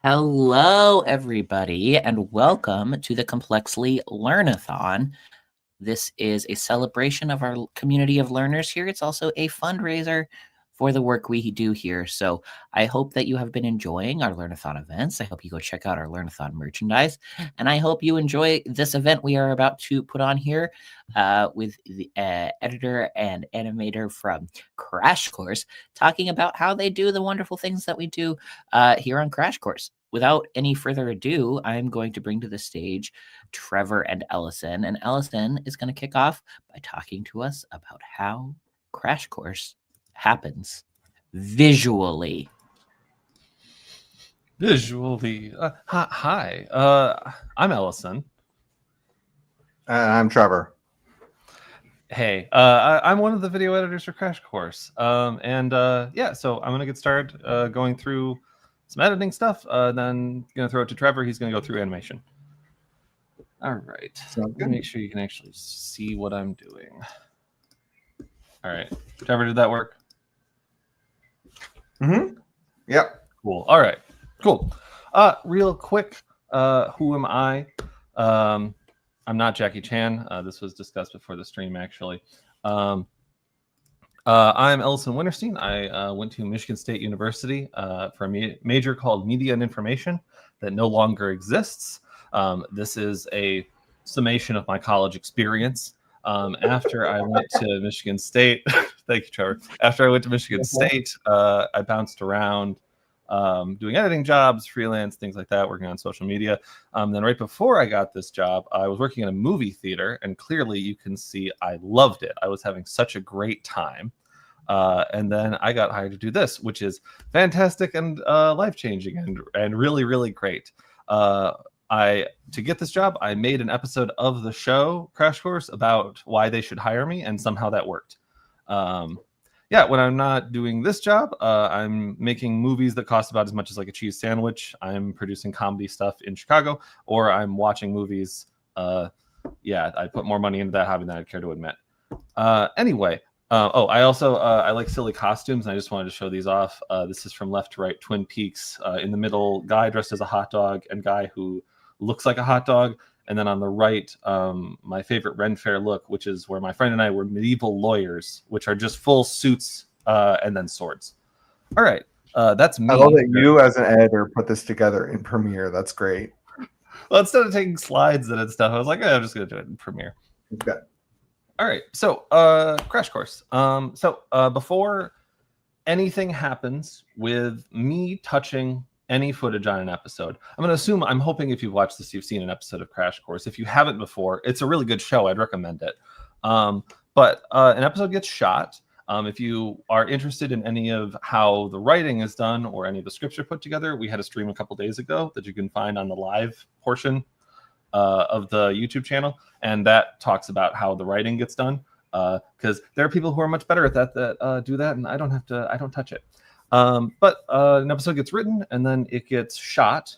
Hello, everybody, and welcome to the Complexly Learnathon. This is a celebration of our community of learners here. It's also a fundraiser for the work we do here. So I hope that you have been enjoying our Learnathon events. I hope you go check out our Learnathon merchandise. And I hope you enjoy this event we are about to put on here with the editor and animator from Crash Course, talking about how they do the wonderful things that we do here on Crash Course. Without any further ado, I'm going to bring to the stage Trevor and Ellison. And Ellison is going to kick off by talking to us about how Crash Course happens visually. Hi. I'm Ellison. I'm Trevor. Hey, I'm one of the video editors for Crash Course. So I'm gonna get started going through some editing stuff. Then gonna throw it to Trevor. He's gonna go through animation. All right. Make sure you can actually see what I'm doing. All right, Trevor, did that work? Yep. Cool. All right. Cool. Real quick, who am I? I'm not Jackie Chan. This was discussed before the stream, actually. I'm Ellison Winterstein. I went to Michigan State University for a major called Media and Information that no longer exists. This is a summation of my college experience. After I went to Michigan State, thank you, Trevor. After I went to Michigan State, I bounced around doing editing jobs, freelance, things like that, working on social media. Then right before I got this job, I was working in a movie theater, and clearly you can see I loved it. I was having such a great time. And then I got hired to do this, which is fantastic and life-changing and really, really great. To get this job, I made an episode of the show Crash Course about why they should hire me, and somehow that worked. When I'm not doing this job, I'm making movies that cost about as much as like a cheese sandwich. I'm producing comedy stuff in Chicago, or I'm watching movies. I put more money into that hobby than I'd care to admit. I like silly costumes, and I just wanted to show these off. This is from left to right, Twin Peaks. In the middle, guy dressed as a hot dog, and guy who looks like a hot dog. And then on the right, my favorite Ren Fair look, which is where my friend and I were medieval lawyers, which are just full suits and then swords. All right, that's me. I love that you, as an editor, put this together in Premiere. That's great. Well, instead of taking slides and stuff, I was like, I'm just going to do it in Premiere. Okay. All right, so Crash Course. Before anything happens with me touching any footage on an episode, I'm hoping if you've watched this, you've seen an episode of Crash Course. If you haven't before, it's a really good show. I'd recommend it. But an episode gets shot. If you are interested in any of how the writing is done or any of the scripts are put together, we had a stream a couple days ago that you can find on the live portion of the YouTube channel. And that talks about how the writing gets done. Because there are people who are much better at that do that, and I don't touch it. But an episode gets written and then it gets shot.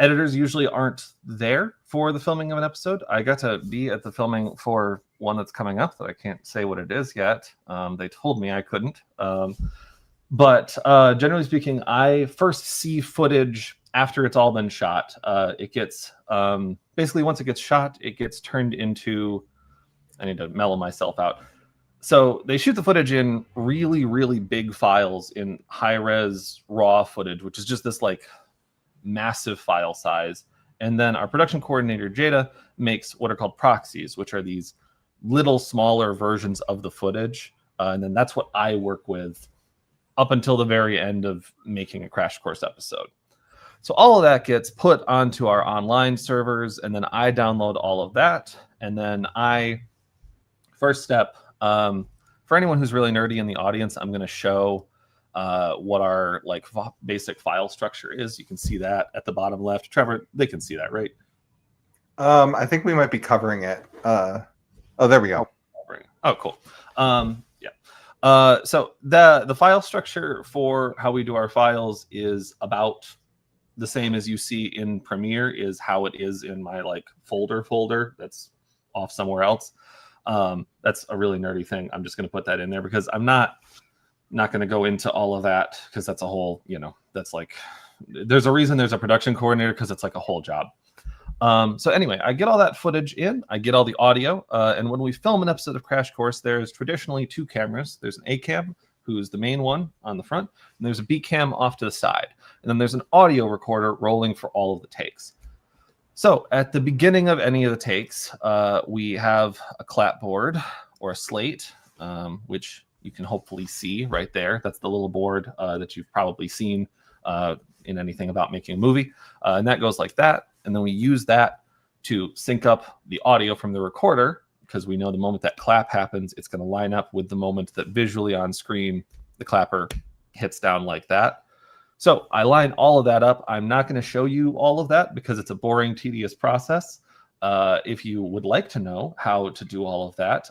Editors usually aren't there for the filming of an episode. I got to be at the filming for one that's coming up that I can't say what it is yet. They told me I couldn't. But generally speaking, I first see footage after it's all been shot. It gets basically, once it gets shot, it gets turned into, I need to mellow myself out. So they shoot the footage in really, really big files in high-res raw footage, which is just this like massive file size. And then our production coordinator, Jada, makes what are called proxies, which are these little smaller versions of the footage. And then that's what I work with up until the very end of making a Crash Course episode. So all of that gets put onto our online servers, and then I download all of that. And then first step, for anyone who's really nerdy in the audience, I'm going to show what our like basic file structure is. You can see that at the bottom left. Trevor, they can see that, right? I think we might be covering it. Oh, there we go. Oh, cool. So the file structure for how we do our files is about the same as you see in Premiere, is how it is in my like folder that's off somewhere else. That's a really nerdy thing. I'm just going to put that in there because I'm not going to go into all of that, because that's a whole, that's like there's a reason there's a production coordinator, because it's like a whole job. So anyway, I get all that footage in, I get all the audio, and when we film an episode of Crash Course, there's traditionally 2 cameras. There's an A cam, who's the main one on the front, and there's a B cam off to the side. And then there's an audio recorder rolling for all of the takes. So at the beginning of any of the takes, we have a clapboard or a slate, which you can hopefully see right there. That's the little board that you've probably seen in anything about making a movie. And that goes like that. And then we use that to sync up the audio from the recorder, because we know the moment that clap happens, it's going to line up with the moment that visually on screen the clapper hits down like that. So I line all of that up. I'm not going to show you all of that because it's a boring, tedious process. If you would like to know how to do all of that,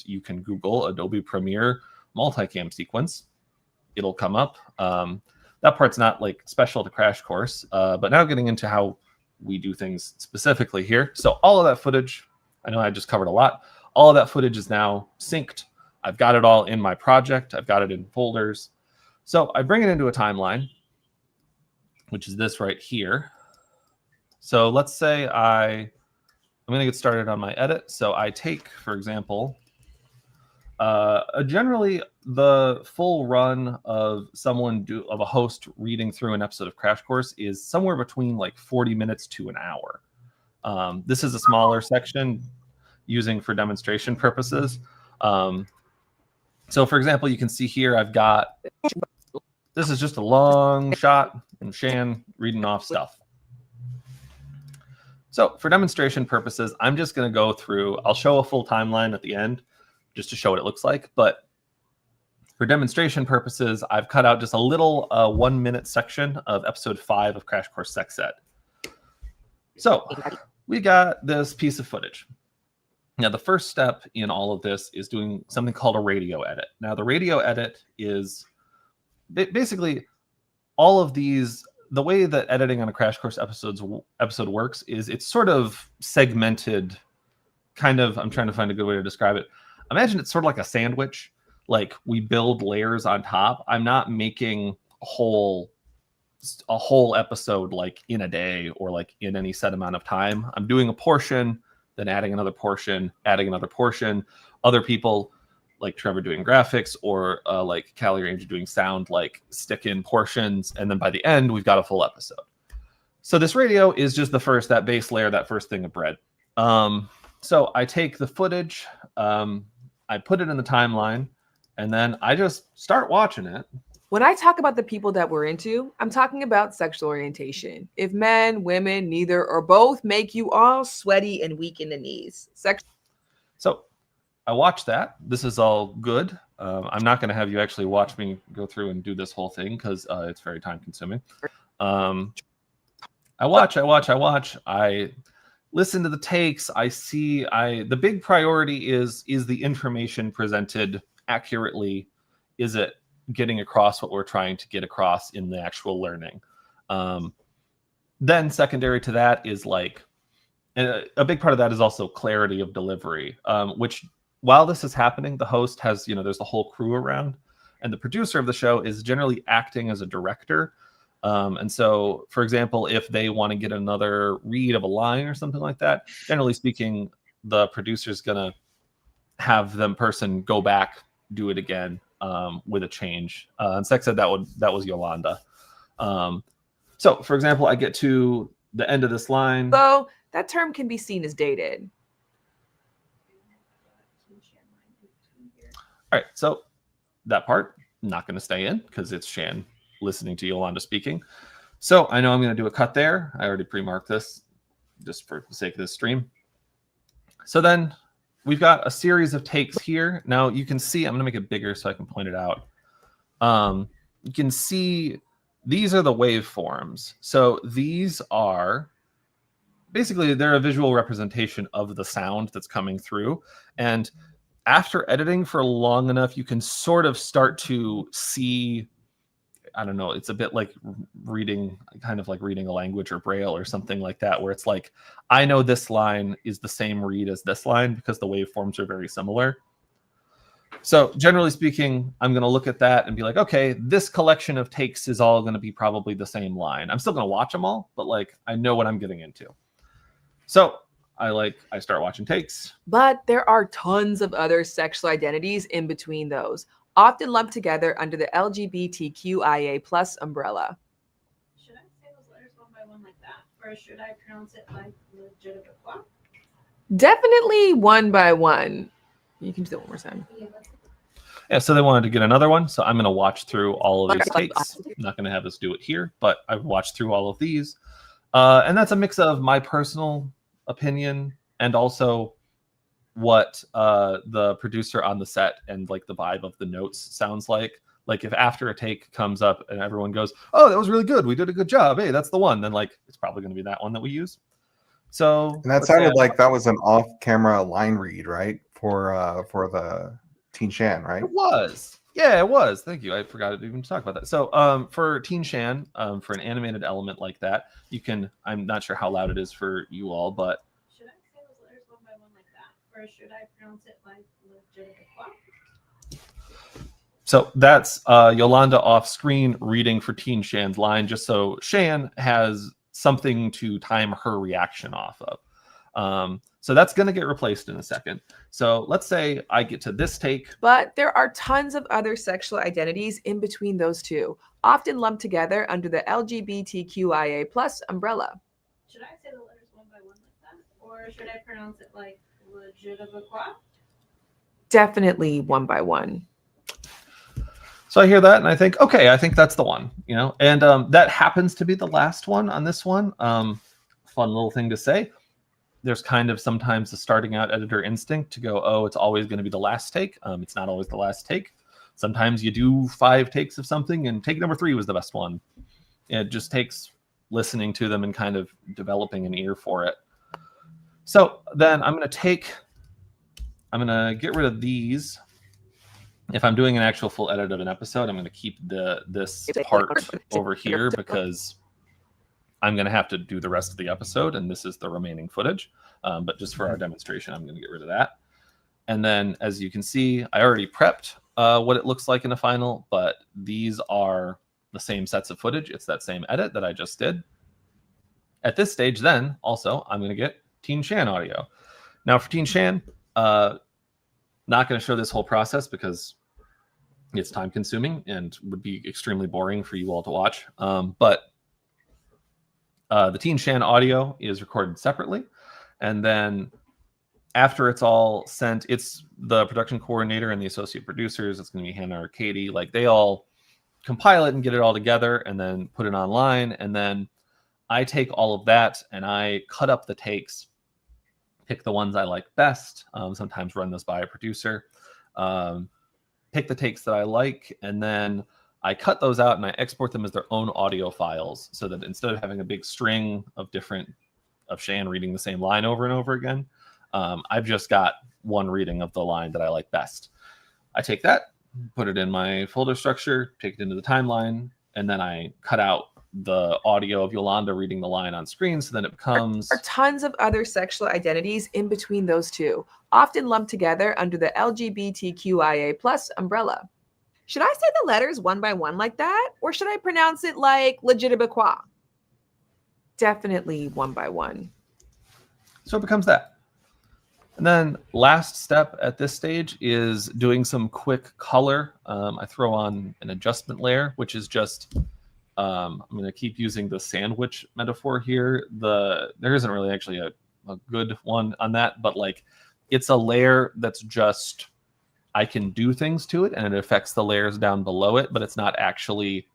you can Google Adobe Premiere multicam sequence. It'll come up. That part's not like special to Crash Course, but now getting into how we do things specifically here. So all of that footage, I know I just covered a lot. All of that footage is now synced. I've got it all in my project. I've got it in folders. So I bring it into a timeline, which is this right here. So let's say I'm going to get started on my edit. So I take, for example, generally the full run of a host reading through an episode of Crash Course is somewhere between like 40 minutes to an hour. This is a smaller section using for demonstration purposes. So for example, you can see here, this is just a long shot and Shan reading off stuff. So for demonstration purposes, I'm just going to go through, I'll show a full timeline at the end just to show what it looks like. But for demonstration purposes, I've cut out just a little 1-minute section of episode 5 of Crash Course Sex Ed. So we got this piece of footage. Now, the first step in all of this is doing something called a radio edit. Now, the radio edit is basically all of these. The way that editing on a Crash Course episode works is it's sort of segmented, kind of. I'm trying to find a good way to describe it. Imagine it's sort of like a sandwich. Like we build layers on top. I'm not making a whole episode like in a day or like in any set amount of time. I'm doing a portion, then adding another portion, adding another portion. Other people like Trevor doing graphics or like Callie Ranger doing sound, like stick in portions. And then by the end, we've got a full episode. So this radio is just that base layer, that first thing of bread. So I take the footage, I put it in the timeline, and then I just start watching it. When I talk about the people that we're into, I'm talking about sexual orientation. If men, women, neither, or both make you all sweaty and weak in the knees. So I watched that. This is all good. I'm not going to have you actually watch me go through and do this whole thing because it's very time consuming. I watch. I listen to the takes. I see. The big priority is the information presented accurately? Is it getting across what we're trying to get across in the actual learning? Then secondary to that is like, and a big part of that is also clarity of delivery, which while this is happening, the host has, there's the whole crew around, and the producer of the show is generally acting as a director. And so, for example, if they want to get another read of a line or something like that, generally speaking, the producer's going to have them person go back, do it again with a change. And Sex said that was Yolanda. So, for example, I get to the end of this line. So that term can be seen as dated. All right, so that part, not going to stay in because it's Shan listening to Yolanda speaking. So I know I'm going to do a cut there. I already pre-marked this just for the sake of this stream. So then we've got a series of takes here. Now you can see, I'm going to make it bigger so I can point it out. You can see these are the waveforms. So these are basically, they're a visual representation of the sound that's coming through. And after editing for long enough, you can sort of start to see, I don't know, it's a bit like reading a language or Braille or something like that, where it's like, I know this line is the same read as this line because the waveforms are very similar. So generally speaking, I'm going to look at that and be like, okay, this collection of takes is all going to be probably the same line. I'm still going to watch them all, but like I know what I'm getting into. So I start watching takes. But there are tons of other sexual identities in between those, often lumped together under the LGBTQIA plus umbrella. Should I say those letters one by one like that? Or should I pronounce it like legitimate? Definitely one by one. You can do that one more time. Yeah, so they wanted to get another one. So I'm going to watch through all of these takes. I'm not going to have us do it here, but I've watched through all of these. And that's a mix of my personal opinion and also what the producer on the set and like the vibe of the notes sounds like. Like if after a take comes up and everyone goes, oh, that was really good, we did a good job, hey, that's the one, then like it's probably going to be that one that we use. So And that sounded like that was an off-camera line read, right? For the Teen Shan, right? It was. Yeah, it was. Thank you. I forgot to even talk about that. So for Teen Shan, for an animated element like that, you can, I'm not sure how loud it is for you all, but should I say those letters one by one like that? Or should I pronounce it like legitimate? So that's Yolanda off screen reading for Teen Shan's line, just so Shan has something to time her reaction off of. So that's going to get replaced in a second. So let's say I get to this take. But there are tons of other sexual identities in between those two, often lumped together under the LGBTQIA plus umbrella. Should I say the letters one by one like that? Or should I pronounce it like legitimate? Definitely one by one. So I hear that and I think, okay, I think that's the one, you know, and that happens to be the last one on this one. Fun little thing to say. There's kind of sometimes the starting out editor instinct to go, oh, it's always going to be the last take. It's not always the last take. Sometimes you do 5 takes of something and take number 3 was the best one. It just takes listening to them and kind of developing an ear for it. So then I'm going to get rid of these. If I'm doing an actual full edit of an episode, I'm going to keep this part over here because I'm going to have to do the rest of the episode, and this is the remaining footage. But just for our demonstration, I'm going to get rid of that. And then, as you can see, I already prepped what it looks like in a final, but these are the same sets of footage. It's that same edit that I just did. At this stage, then, also, I'm going to get Teen Shan audio. Now, for Teen Shan, not going to show this whole process because it's time consuming and would be extremely boring for you all to watch. But the Teen Shan audio is recorded separately. And then after it's all sent, it's the production coordinator and the associate producers. It's going to be Hannah or Katie. Like they all compile it and get it all together and then put it online. And then I take all of that and I cut up the takes, pick the ones I like best, sometimes run this by a producer, pick the takes that I like, and then I cut those out and I export them as their own audio files so that instead of having a big string of Shan reading the same line over and over again, I've just got one reading of the line that I like best. I take that, put it in my folder structure, take it into the timeline, and then I cut out the audio of Yolanda reading the line on screen, so then it becomes... There are tons of other sexual identities in between those two, often lumped together under the LGBTQIA plus umbrella. Should I say the letters one by one like that? Or should I pronounce it like legitimate? Definitely one by one. So it becomes that. And then last step at this stage is doing some quick color. I throw on an adjustment layer, which is just... I'm going to keep using the sandwich metaphor here. There isn't really actually a good one on that, but like it's a layer that's just, I can do things to it and it affects the layers down below it, but it's not actually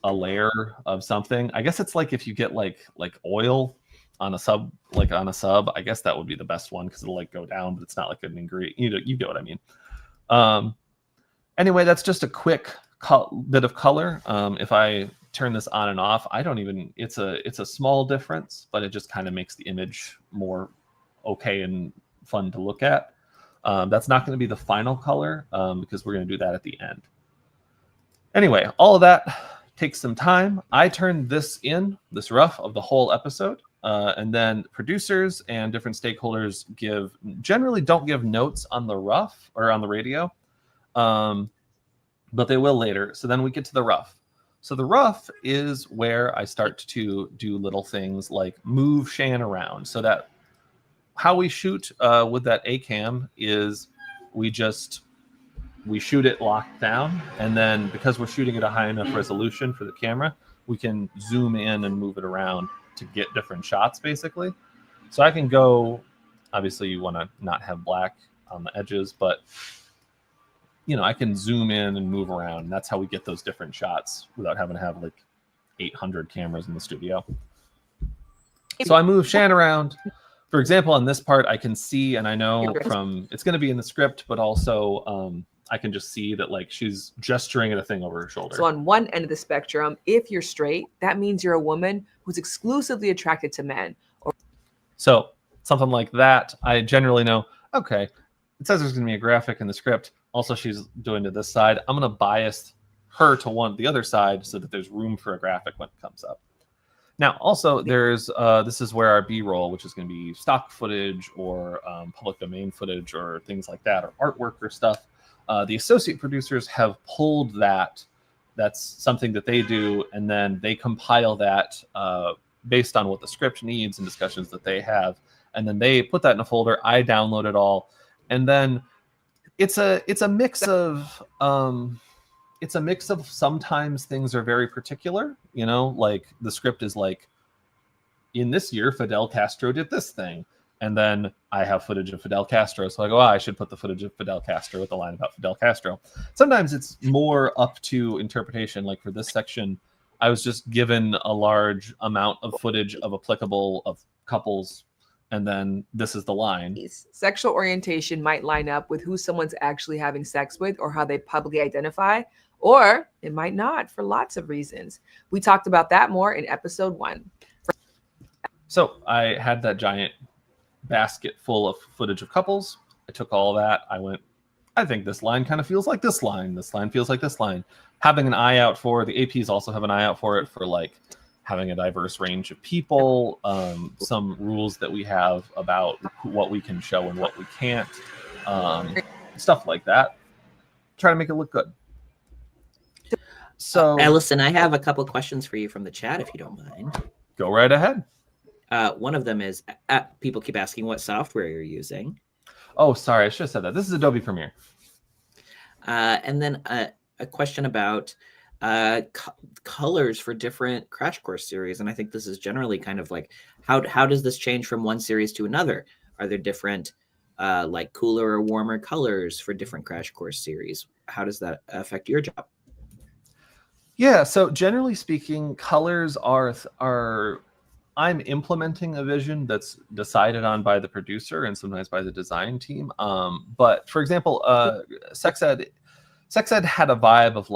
a layer of something. I guess it's like if you get like oil on a sub, I guess that would be the best one because it'll like go down, but it's not like an ingredient. You get what I mean. Anyway, that's just a quick bit of color. If I turn this on and off, it's a small difference, but it just kind of makes the image more okay and fun to look at. That's not going to be the final color because we're going to do that at the end. Anyway, all of that takes some time. I turned this rough of the whole episode, and then producers and different stakeholders generally don't give notes on the rough or on the radio. but they will later. So then we get to the rough. So the rough is where I start to do little things like move Shan around. So that how we shoot with that A cam is we shoot it locked down, and then because we're shooting at a high enough resolution for the camera, we can zoom in and move it around to get different shots, basically. So I can go, obviously you want to not have black on the edges, but I can zoom in and move around. That's how we get those different shots without having to have like 800 cameras in the studio. So I move Shan around. For example, on this part, I can see, and I know from it's going to be in the script, but also I can just see that like she's gesturing at a thing over her shoulder. So on one end of the spectrum, if you're straight, that means you're a woman who's exclusively attracted to men. So something like that, I generally know, okay, it says there's going to be a graphic in the script. Also, she's doing to this side. I'm going to bias her to the other side so that there's room for a graphic when it comes up. Now, also, there's this is where our B-roll, which is going to be stock footage or public domain footage or things like that, or artwork or stuff. The associate producers have pulled that. That's something that they do, and then they compile that based on what the script needs and discussions that they have, and then they put that in a folder. I download it all, and then it's a mix of sometimes things are very particular, like the script is like, in this year Fidel Castro did this thing, and then I have footage of Fidel Castro, so I go, I should put the footage of Fidel Castro with the line about Fidel Castro. Sometimes it's more up to interpretation. Like for this section, I was just given a large amount of footage of applicable of couples, and then this is the line. Sexual orientation might line up with who someone's actually having sex with or how they publicly identify, or it might not for lots of reasons. We talked about that more in episode 1. So I had that giant basket full of footage of couples. I took all that. I went, I think this line kind of feels like this line. This line feels like this line. Having an eye out for, the APs also have an eye out for it, for like having a diverse range of people, some rules that we have about what we can show and what we can't, stuff like that. Try to make it look good. So, Ellison, I have a couple questions for you from the chat, if you don't mind. Go right ahead. One of them is, people keep asking what software you're using. Oh, sorry, I should have said that. This is Adobe Premiere. And then a question about colors for different Crash Course series. And I think this is generally kind of like, how does this change from one series to another? Are there different like cooler or warmer colors for different Crash Course series? How does that affect your job? Yeah, so generally speaking, colors are I'm implementing a vision that's decided on by the producer and sometimes by the design team. But for example, Sex Ed had a vibe of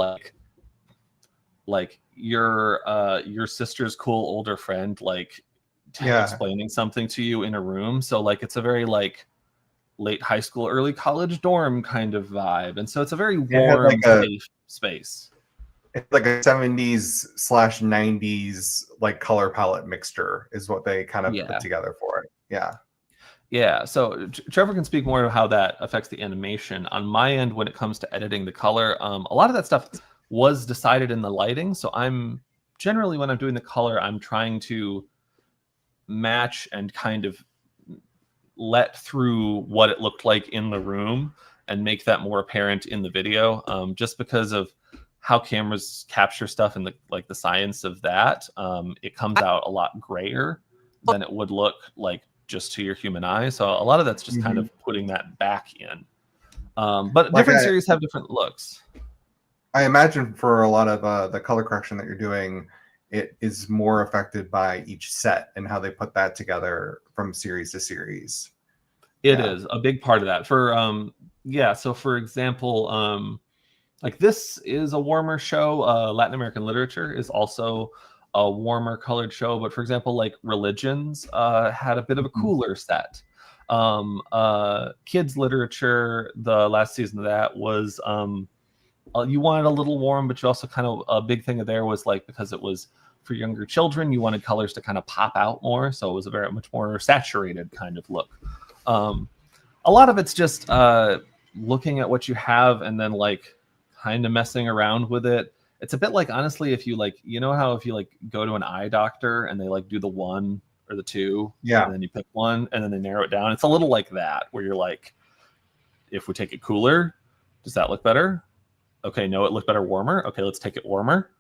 like your sister's cool older friend, like explaining something to you in a room. So like it's a very like late high school, early college dorm kind of vibe, and so it's a very warm, safe space. It's like a 70s/90s like color palette mixture is what they kind of put together for it. Yeah. So Trevor can speak more to how that affects the animation. On my end, when it comes to editing the color, a lot of that stuff was decided in the lighting. So I'm generally, when I'm doing the color, I'm trying to match and kind of let through what it looked like in the room and make that more apparent in the video, just because of how cameras capture stuff and the science of that. It comes out a lot grayer than it would look like just to your human eye. So a lot of that's just kind of putting that back in. But different series have different looks. I imagine for a lot of the color correction that you're doing, it is more affected by each set and how they put that together from series to series. It is a big part of that. For so for example, like this is a warmer show. Latin American literature is also a warmer colored show. But for example, like Religions had a bit of a cooler set. Kids literature, the last season of that was you wanted a little warm, but you also kind of, a big thing there was like, because it was for younger children, you wanted colors to kind of pop out more. So it was a very much more saturated kind of look. A lot of it's just looking at what you have and then like kind of messing around with it. It's a bit like, honestly, if you like, you know how if you like go to an eye doctor and they like do the 1 or the 2, and then you pick one and then they narrow it down. It's a little like that, where you're like, if we take it cooler, does that look better? Okay, no, it looked better warmer. Okay, let's take it warmer.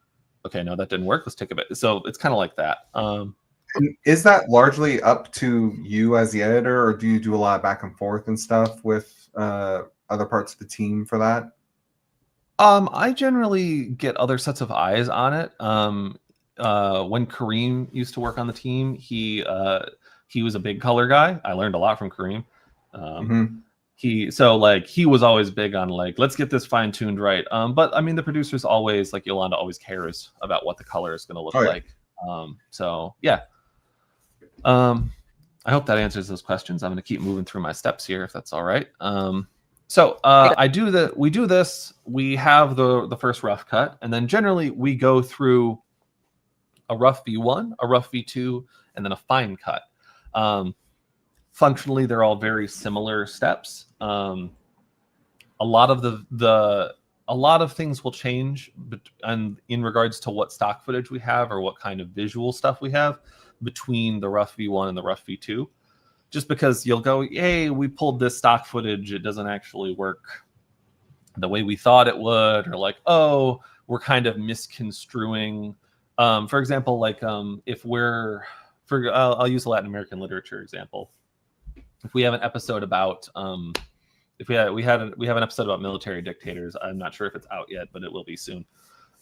Okay, no, that didn't work. Let's take it back. So it's kind of like that. Is that largely up to you as the editor, or do you do a lot of back and forth and stuff with other parts of the team for that? I generally get other sets of eyes on it. When Kareem used to work on the team, he was a big color guy. I learned a lot from Kareem. He was always big on like, let's get this fine tuned right. But I mean, the producers always, like Yolanda always cares about what the color is going to look like. So yeah. I hope that answers those questions. I'm going to keep moving through my steps here, if that's all right. We do this. We have the first rough cut, and then generally we go through a rough V1, a rough V2, and then a fine cut. Functionally, they're all very similar steps. A lot of things will change, and in regards to what stock footage we have or what kind of visual stuff we have between the rough V1 and the rough V2. Just because you'll go, hey, we pulled this stock footage, it doesn't actually work the way we thought it would, or like, oh, we're kind of misconstruing. For example, like if I'll use a Latin American literature example. If we have an episode about we have an episode about military dictators. I'm not sure if it's out yet, but it will be soon.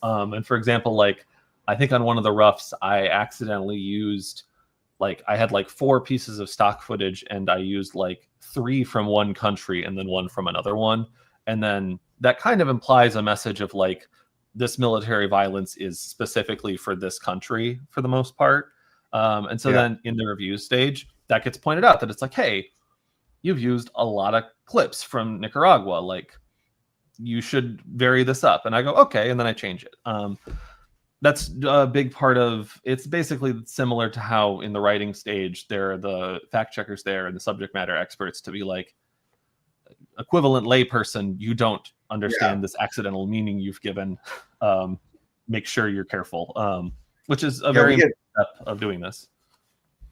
And for example, like I think on one of the roughs, I accidentally used, like, I had like 4 pieces of stock footage, and I used like 3 from one country and then 1 from another one. And then that kind of implies a message of like, this military violence is specifically for this country for the most part. And so then in the review stage, that gets pointed out that it's like, hey, you've used a lot of clips from Nicaragua. Like, you should vary this up. And I go, okay. And then I change it. That's a big part of, it's basically similar to how in the writing stage, there are the fact checkers there and the subject matter experts to be like, equivalent layperson, you don't understand this accidental meaning you've given. Make sure you're careful, which is a very important step of doing this.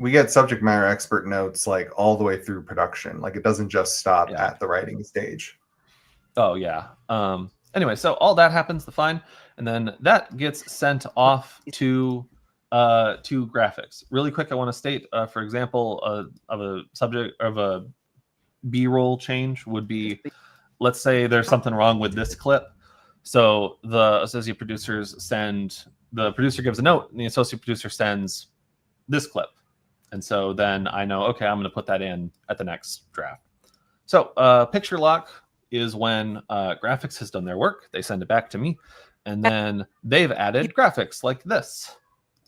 We get subject matter expert notes like all the way through production. Like, it doesn't just stop at the writing stage. Oh yeah. Anyway, so all that happens, the fine, and then that gets sent off to graphics. Really quick, I want to state, for example, of a subject of a B-roll change would be, let's say there's something wrong with this clip. So the associate producers the producer gives a note, and the associate producer sends this clip. And so then I know, okay, I'm going to put that in at the next draft. So picture lock is when graphics has done their work. They send it back to me, and then they've added graphics like this,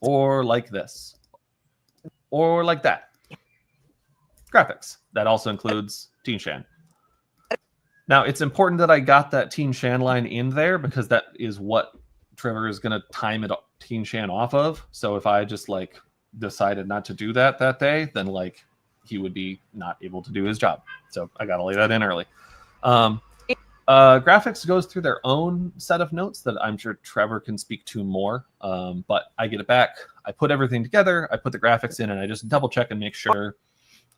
or like this, or like that. Graphics. That also includes Teen Shan. Now, it's important that I got that Teen Shan line in there, because that is what Trevor is going to time it Teen Shan off of. So if I just like decided not to do that day, then like he would be not able to do his job. So I got to lay that in early. Graphics goes through their own set of notes that I'm sure Trevor can speak to more. But I get it back. I put everything together. I put the graphics in, and I just double check and make sure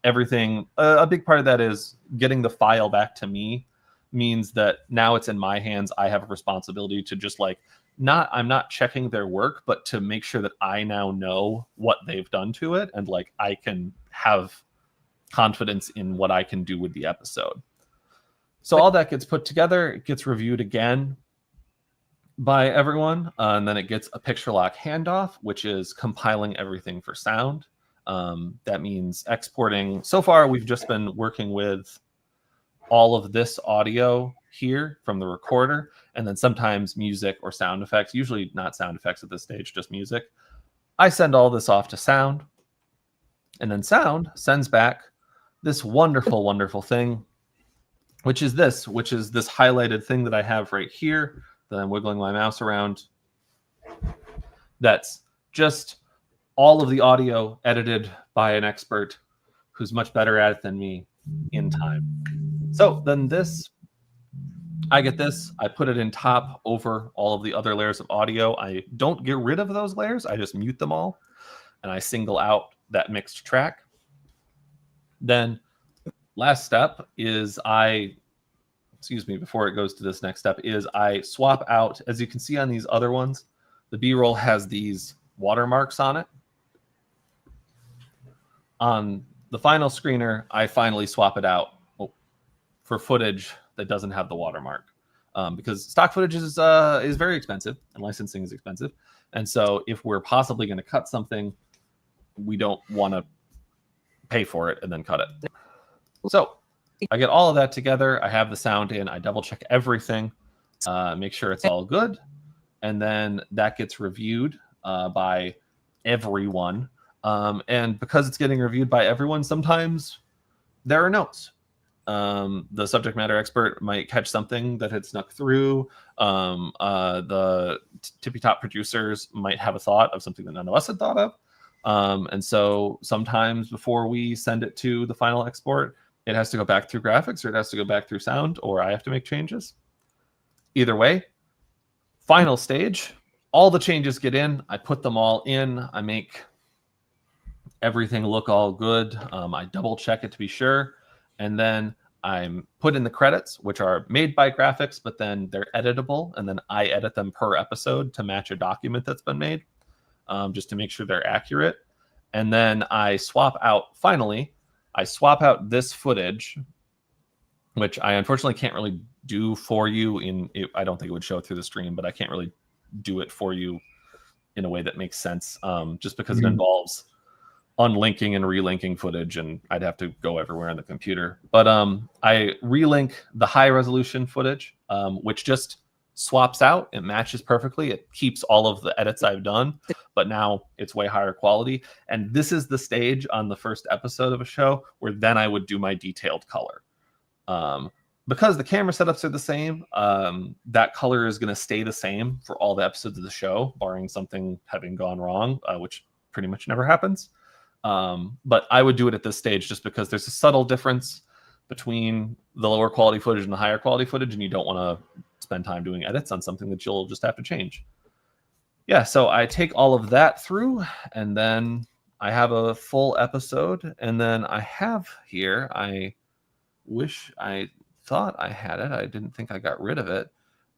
everything. A big part of that is getting the file back to me means that now it's in my hands. I have a responsibility to just like, I'm not checking their work, but to make sure that I now know what they've done to it, and like I can have confidence in what I can do with the episode. So all that gets put together, it gets reviewed again by everyone, and then it gets a picture lock handoff, which is compiling everything for sound. That means exporting. So far, we've just been working with all of this audio here from the recorder, and then sometimes music or sound effects, usually not sound effects at this stage, just music. I send all this off to sound, and then sound sends back this wonderful, wonderful thing, which is this highlighted thing that I have right here that I'm wiggling my mouse around. That's just all of the audio edited by an expert who's much better at it than me in time. So then this I get this. I put it in top over all of the other layers of audio. I don't get rid of those layers. I just mute them all, and I single out that mixed track. Then last step is before it goes to this next step, is I swap out, as you can see on these other ones, the B-roll has these watermarks on it. On the final screener, I finally swap it out for footage that doesn't have the watermark, because stock footage is very expensive and licensing is expensive. And so if we're possibly going to cut something, we don't want to pay for it and then cut it. So I get all of that together. I have the sound in. I double check everything, make sure it's all good. And then that gets reviewed by everyone. And because it's getting reviewed by everyone, sometimes there are notes. The subject matter expert might catch something that had snuck through. The tippy top producers might have a thought of something that none of us had thought of. And so sometimes before we send it to the final export, it has to go back through graphics, or it has to go back through sound, or I have to make changes. Either way, final stage, all the changes get in. I put them all in. I make everything look all good. I double check it to be sure. And then I'm put in the credits, which are made by graphics, but then they're editable. And then I edit them per episode to match a document that's been made, just to make sure they're accurate. And then I swap out this footage, which I unfortunately can't really do for you. I don't think it would show through the stream, but I can't really do it for you in a way that makes sense, just because it involves unlinking and relinking footage, and I'd have to go everywhere on the computer. But I relink the high resolution footage, which just swaps out. It matches perfectly. It keeps all of the edits I've done, but now it's way higher quality. And this is the stage on the first episode of a show where then I would do my detailed color. Because the camera setups are the same, that color is going to stay the same for all the episodes of the show, barring something having gone wrong, which pretty much never happens. But I would do it at this stage just because there's a subtle difference between the lower quality footage and the higher quality footage, and you don't want to spend time doing edits on something that you'll just have to change. Yeah, so I take all of that through, and then I have a full episode, and then I have here, I wish I thought I had it. I didn't think I got rid of it.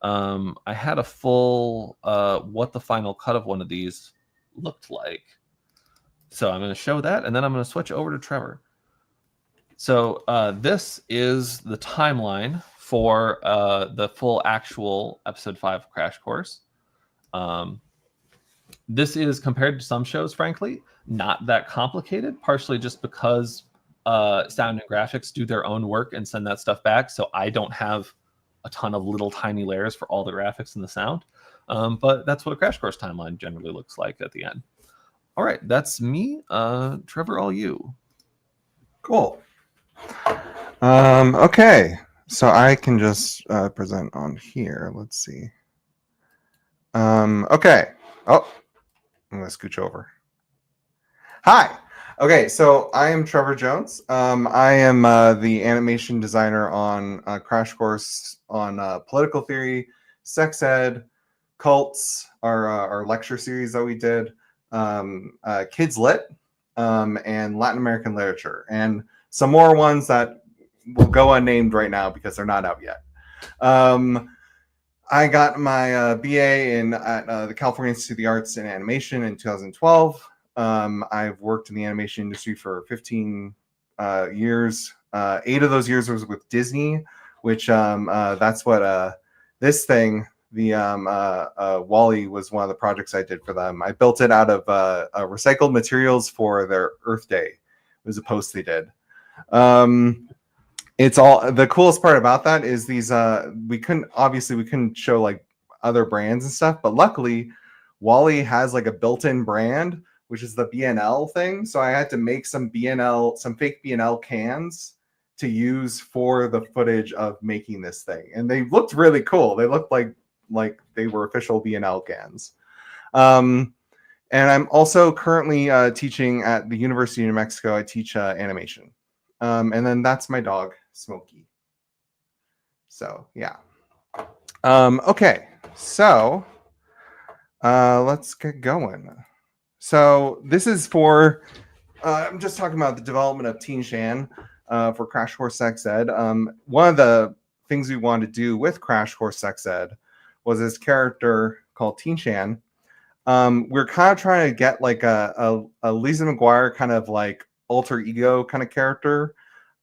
I had a full what the final cut of one of these looked like. So I'm going to show that, and then I'm going to switch over to Trevor. So this is the timeline for the full actual episode 5 Crash Course. This is, compared to some shows, frankly, not that complicated, partially just because sound and graphics do their own work and send that stuff back. So I don't have a ton of little tiny layers for all the graphics and the sound. But that's what a Crash Course timeline generally looks like at the end. All right, that's me. Trevor, all you. Cool. Okay, so I can just present on here. Let's see. Okay. Oh, I'm going to scooch over. Hi. Okay, so I am Trevor Jones. I am the animation designer on Crash Course on political theory, sex ed, cults, our lecture series that we did, Kids Lit, and Latin American literature, and some more ones that will go unnamed right now because they're not out yet. I got my BA at the California Institute of the Arts in Animation in 2012. I've worked in the animation industry for 15 years. 8 of those years was with Disney, which that's what this thing, the Wall-E, was one of the projects I did for them. I built it out of recycled materials for their Earth Day. It was a post they did. It's all, the coolest part about that is these we couldn't show like other brands and stuff, but luckily Wall-E has like a built-in brand, which is the BNL thing. So I had to make some fake BNL cans to use for the footage of making this thing, and they looked really cool. They looked like they were official BNL cans. And I'm also currently teaching at the University of New Mexico. I teach animation. And then that's my dog, Smokey. So, yeah. Okay, so let's get going. So this is for I'm just talking about the development of Teen Shan for Crash Course Sex Ed. One of the things we wanted to do with Crash Course Sex Ed was this character called Teen Shan. We're kind of trying to get like a Lisa McGuire kind of like alter ego kind of character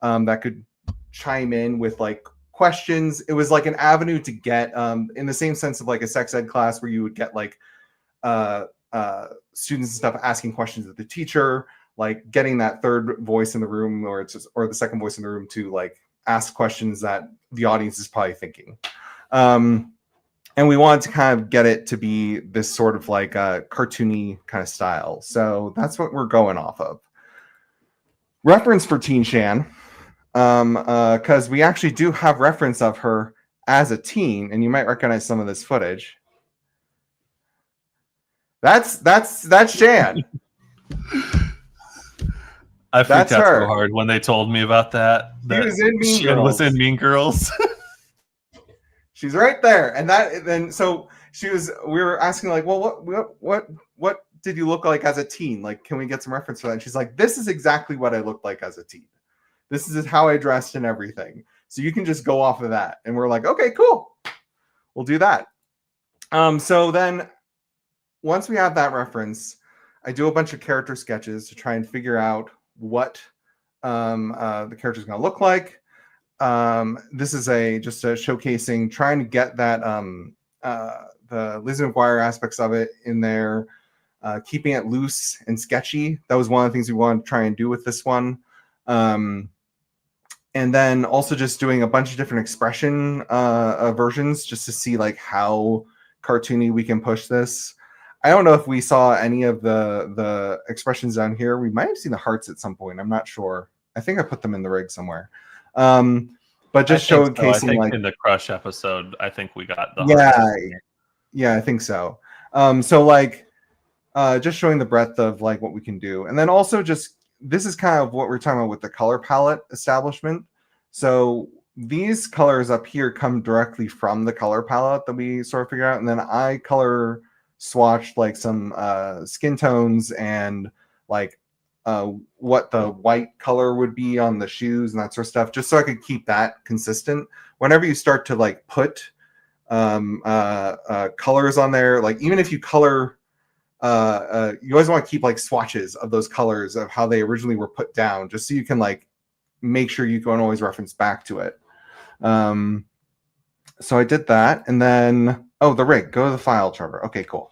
that could chime in with like questions. It was like an avenue to get in the same sense of like a sex ed class where you would get like students and stuff asking questions of the teacher, like getting that third voice in the room or the second voice in the room to like ask questions that the audience is probably thinking. And we wanted to kind of get it to be this sort of like a cartoony kind of style. So that's what we're going off of. Reference for Teen Shan, because we actually do have reference of her as a teen, and you might recognize some of this footage. That's Shan. I freaked out so hard when they told me about that. She was in Mean Girls. Was in Mean Girls. She's right there, and then so she was. We were asking like, well, what did you look like as a teen? Like, can we get some reference for that? And she's like, this is exactly what I looked like as a teen. This is how I dressed and everything. So you can just go off of that. And we're like, okay, cool. We'll do that. So then once we have that reference, I do a bunch of character sketches to try and figure out what the character is going to look like. This is just a showcasing, trying to get that the Lizzie McGuire aspects of it in there, keeping it loose and sketchy. That was one of the things we wanted to try and do with this one. And then also just doing a bunch of different expression versions just to see like how cartoony we can push this. I don't know if we saw any of the expressions down here. We might have seen the hearts at some point. I'm not sure. I think I put them in the rig somewhere. But just showcasing so. I think like in the Crush episode, I think we got the hearts. Yeah, I think so. So like just showing the breadth of like what we can do. And then also just this is kind of what we're talking about with the color palette establishment. So these colors up here come directly from the color palette that we sort of figure out. And then I color swatched like some skin tones and like what the white color would be on the shoes and that sort of stuff, just so I could keep that consistent. Whenever you start to like put colors on there, like even if you color you always want to keep like swatches of those colors of how they originally were put down, just so you can like make sure you can always reference back to it. So I did that, and then the rig, go to the file, Trevor. Okay, cool.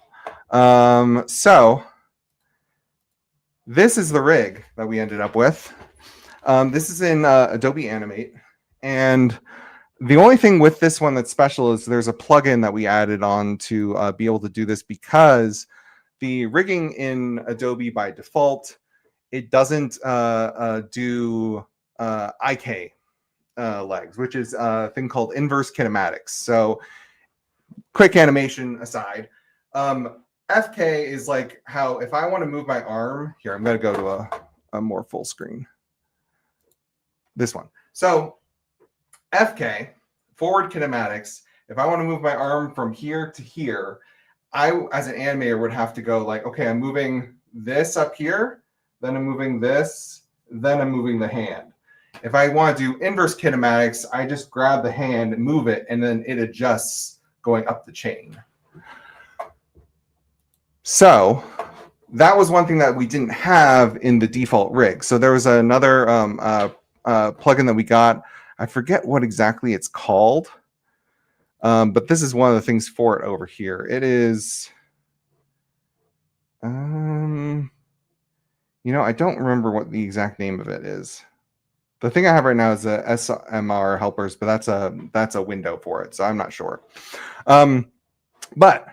So this is the rig that we ended up with. This is in Adobe Animate, and the only thing with this one that's special is there's a plugin that we added on to be able to do this, because the rigging in Adobe by default, it doesn't do IK legs, which is a thing called inverse kinematics. So quick animation aside, FK is like how if I want to move my arm, here, I'm going to go to a more full screen. This one. So FK, forward kinematics, if I want to move my arm from here to here, I, as an animator, would have to go like, okay, I'm moving this up here, then I'm moving this, then I'm moving the hand. If I want to do inverse kinematics, I just grab the hand, move it, and then it adjusts going up the chain. So that was one thing that we didn't have in the default rig. So there was another plugin that we got. I forget what exactly it's called. But this is one of the things for it over here. It is, I don't remember what the exact name of it is. The thing I have right now is the SMR helpers, but that's a window for it, so I'm not sure. But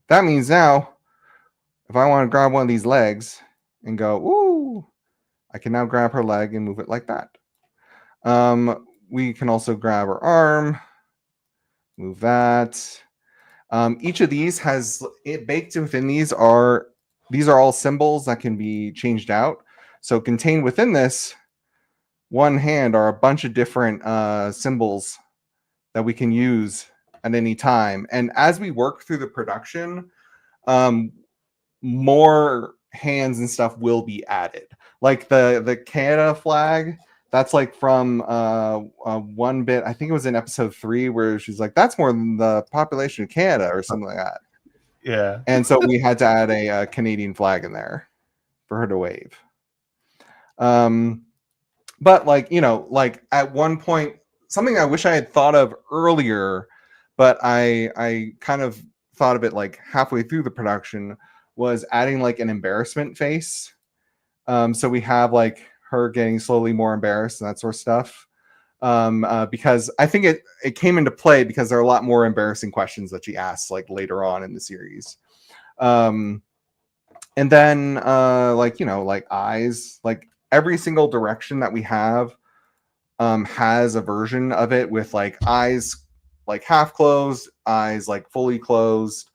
that means now, if I want to grab one of these legs and go, ooh, I can now grab her leg and move it like that. We can also grab her arm. Move that. Each of these has it baked within these are all symbols that can be changed out. So contained within this one hand are a bunch of different symbols that we can use at any time. And as we work through the production, more hands and stuff will be added. Like the Canada flag, that's like from one bit, I think it was in episode 3, where she's like, that's more than the population of Canada or something like that. Yeah. And so we had to add a Canadian flag in there for her to wave. But like, you know, like at one point, something I wish I had thought of earlier, but I kind of thought of it like halfway through the production, was adding like an embarrassment face. So we have like her getting slowly more embarrassed and that sort of stuff. Because I think it came into play because there are a lot more embarrassing questions that she asks like later on in the series. And then like, you know, like eyes, like every single direction that we have has a version of it with like eyes like half closed, eyes like fully closed,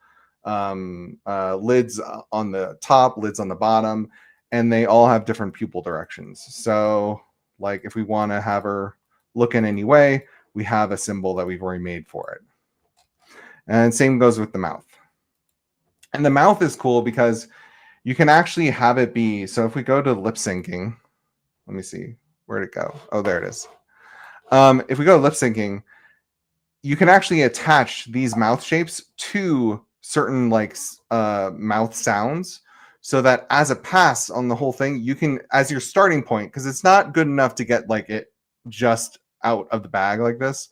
lids on the top, lids on the bottom, and they all have different pupil directions. So like if we want to have her look in any way, we have a symbol that we've already made for it. And same goes with the mouth. And the mouth is cool because you can actually have it be, so if we go to lip syncing, let me see, where'd it go? Oh, there it is. If we go to lip syncing, you can actually attach these mouth shapes to certain like mouth sounds, so that as a pass on the whole thing, you can, as your starting point, because it's not good enough to get like it just out of the bag like this,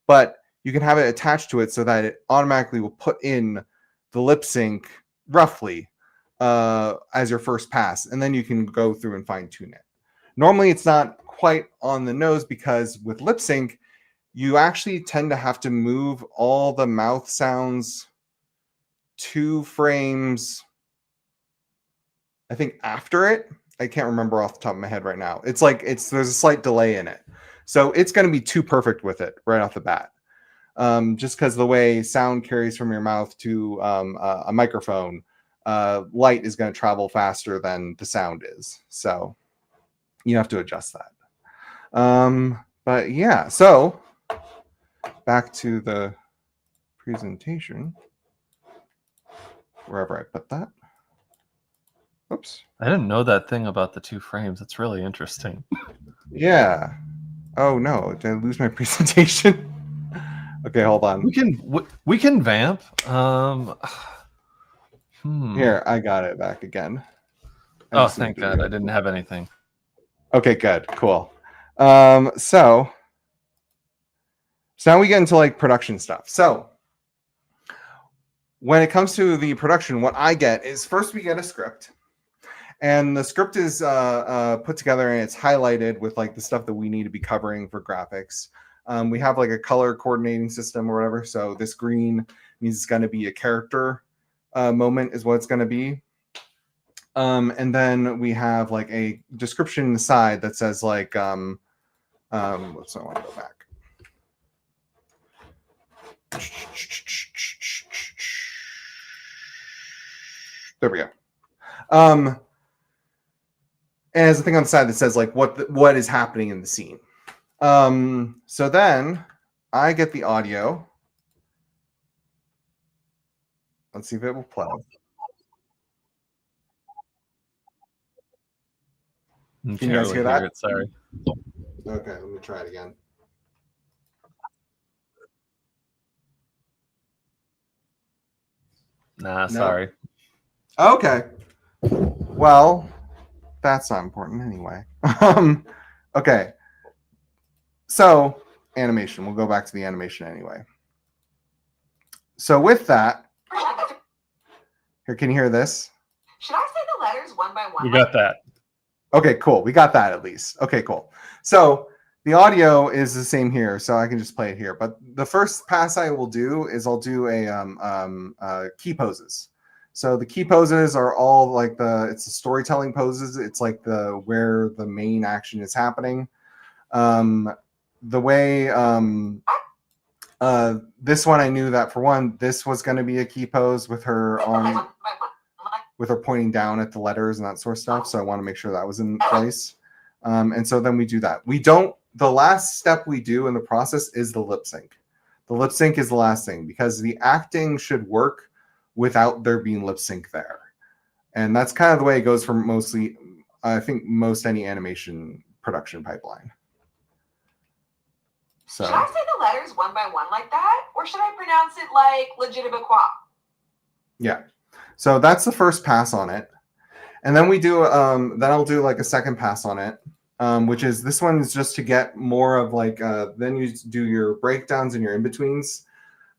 but you can have it attached to it so that it automatically will put in the lip sync roughly as your first pass, and then you can go through and fine tune it. Normally it's not quite on the nose because with lip sync, you actually tend to have to move all the mouth sounds 2 frames, I think, after it. I can't remember off the top of my head right now. It's like there's a slight delay in it. So it's going to be too perfect with it right off the bat. Just because the way sound carries from your mouth to a microphone, light is going to travel faster than the sound is. So you have to adjust that. But yeah, so back to the presentation, wherever I put that. Oops. I didn't know that thing about the 2 frames. That's really interesting. Yeah. Oh no, did I lose my presentation? Okay, hold on. We can vamp. Here, I got it back again. Oh, thank God. I didn't have anything. Okay, good. Cool. So now we get into like production stuff. So when it comes to the production, what I get is first we get a script. And the script is put together and it's highlighted with like the stuff that we need to be covering for graphics. We have like a color coordinating system or whatever. So this green means it's going to be a character moment is what it's going to be. And then we have like a description inside that says like, let's I want to go back. There we go. And there's a thing on the side that says like what is happening in the scene. So then I get the audio. Let's see if it will play. Can you guys hear that? Sorry. Okay, let me try it again. Nah, sorry. Okay. Well, that's not important anyway. Okay. So, animation. We'll go back to the animation anyway. So with that, here, can you hear this? Should I say the letters one by one? We got that. Okay, cool. We got that at least. Okay, cool. So the audio is the same here, so I can just play it here. But the first pass I will do is I'll do a key poses. So the key poses are all like it's the storytelling poses. It's like where the main action is happening. The way this one, I knew that for one, this was going to be a key pose with her pointing down at the letters and that sort of stuff. So I want to make sure that was in place. And so then we do that. The last step we do in the process is the lip sync. The lip sync is the last thing, because the acting should work without there being lip sync there. And that's kind of the way it goes for mostly, I think, most any animation production pipeline. So, should I say the letters one by one like that? Or should I pronounce it like legitimate? Yeah. So that's the first pass on it. And then we do, then I'll do like a second pass on it, which is, this one is just to get more of like, then you do your breakdowns and your in-betweens.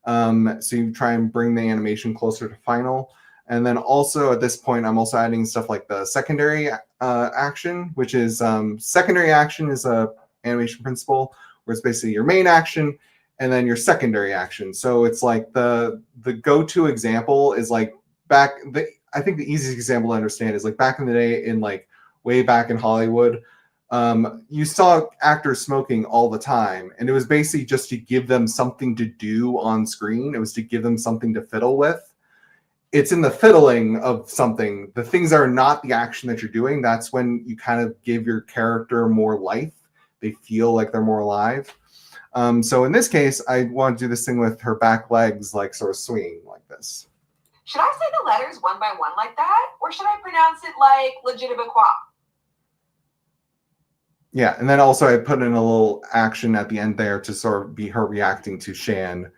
So you try and bring the animation closer to final. And then also at this point, I'm also adding stuff like the secondary action, which is, secondary action is a animation principle where it's basically your main action and then your secondary action. So it's like the go-to example is like I think the easiest example to understand is like back in the day, in like way back in Hollywood, you saw actors smoking all the time, and it was basically just to give them something to do on screen. It was to give them something to fiddle with. It's in the fiddling of something, the things that are not the action that you're doing, that's when you kind of give your character more life. They feel like they're more alive. So in this case, I want to do this thing with her back legs, like sort of swinging like this. Should I say the letters one by one like that? Or should I pronounce it like legitimate? Yeah, and then also I put in a little action at the end there to sort of be her reacting to Shan